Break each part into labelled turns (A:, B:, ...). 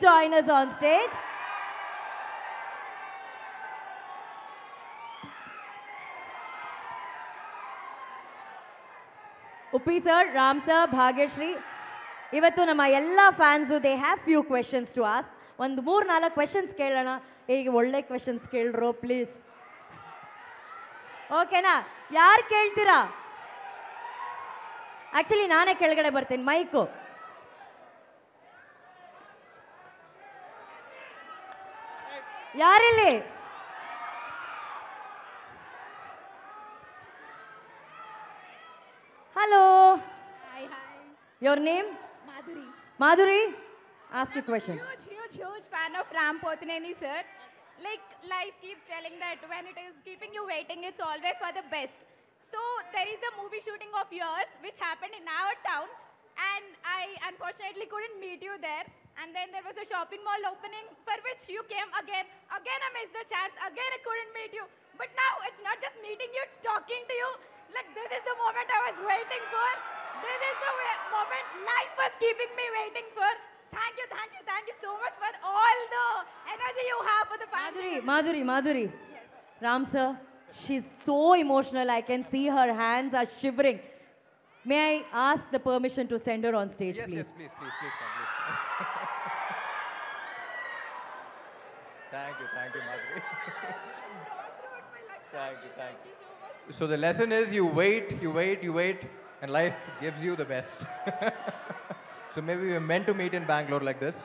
A: join us on stage. Uppi sir, Ram sir, Bhagyashree. ಇವತ್ತು ನಮ್ಮ ಎಲ್ಲ fans they have few questions to ask. ಒಂದು 3-4 questions ಕೇಳೋಣ. ಈಗ ಒಳ್ಳೆ ಕ್ವೆಶನ್ಸ್ ಕೇಳ್ರೋ ಪ್ಲೀಸ್. ಓಕೆನಾ? ಯಾರು ಕೇಳ್ತೀರಾ? ಆಕ್ಚುಲಿ ನಾನೇ ಕೆಳಗಡೆ ಬರ್ತೀನಿ. ಮೈಕು ಯಾರಿಲ್ಲಿ? Hello.
B: Hi, hi.
A: Your name?
B: Madhuri.
A: Madhuri, ask a question.
B: Huge fan of Ram Pothineni, sir. Like, life keeps telling that when it is keeping you waiting, it's always for the best. So, there is a movie shooting of yours which happened in our town, and I unfortunately couldn't meet you there. And then there was a shopping mall opening for which you came again. Again, I missed the chance. Again, I couldn't meet you. But now, it's not just meeting you, it's talking to you. Like, this is the moment I was waiting for. This is the moment life was keeping me waiting for. Thank you so much for all the energy you have for the family.
A: Madhuri.
B: Yes.
A: Ram sir, she's so emotional. I can see her hands are shivering. May I ask the permission to send her on stage, please?
C: Yes, please come, please come. Thank you, Madhuri. Thank you. So the lesson is you wait, and life gives you the best. So maybe we were meant to meet in Bangalore like this.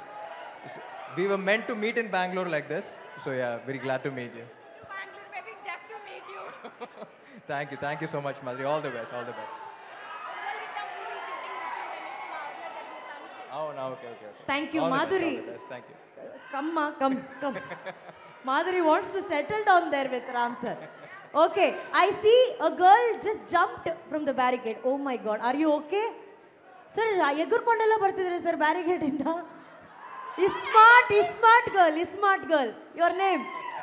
C: So yeah, very glad to meet you.
B: To Bangalore, maybe just to meet you.
C: Thank you so much, Madhuri. All the best. Oh, no, okay.
A: Thank you,
C: All the best,
A: Madhuri.
C: all the best. Thank you.
A: Come. Madhuri wants to settle down there with Ram sir. Okay, I see a girl just jumped from the barricade. Oh my God, are you okay? Sir, ಎಗುರ್ಕೊಂಡೆಲ್ಲ ಬರ್ತಿದ್ರೆ sir barricade ಇಂದ. Smart girl. Your name?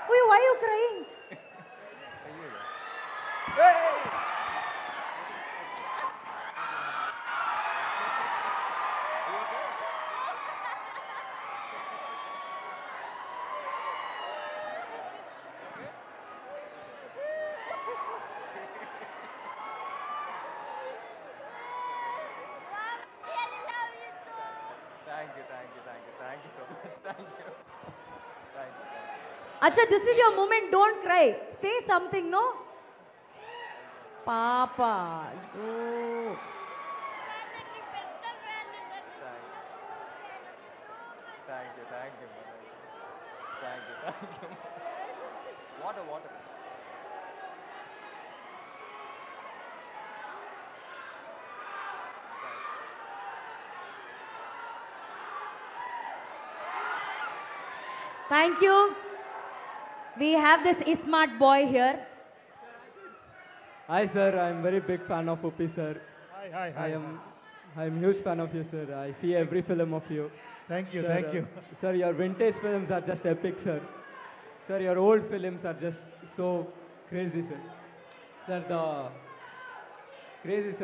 A: Why are you crying?
C: Thank you so much. Thank you.
A: Acha, this is your moment. Don't cry. Say something, no? Papa. Oh.
C: Thank you. Water.
A: Thank you. We have this smart boy here.
D: Hi sir, I'm very big fan of Uppi sir.
E: Hi.
D: I'm huge fan of you sir. I see every film of you.
E: Thank you.
D: Sir, your vintage films are just epic sir. Sir, your old films are just so crazy sir. Sir, the crazy sir.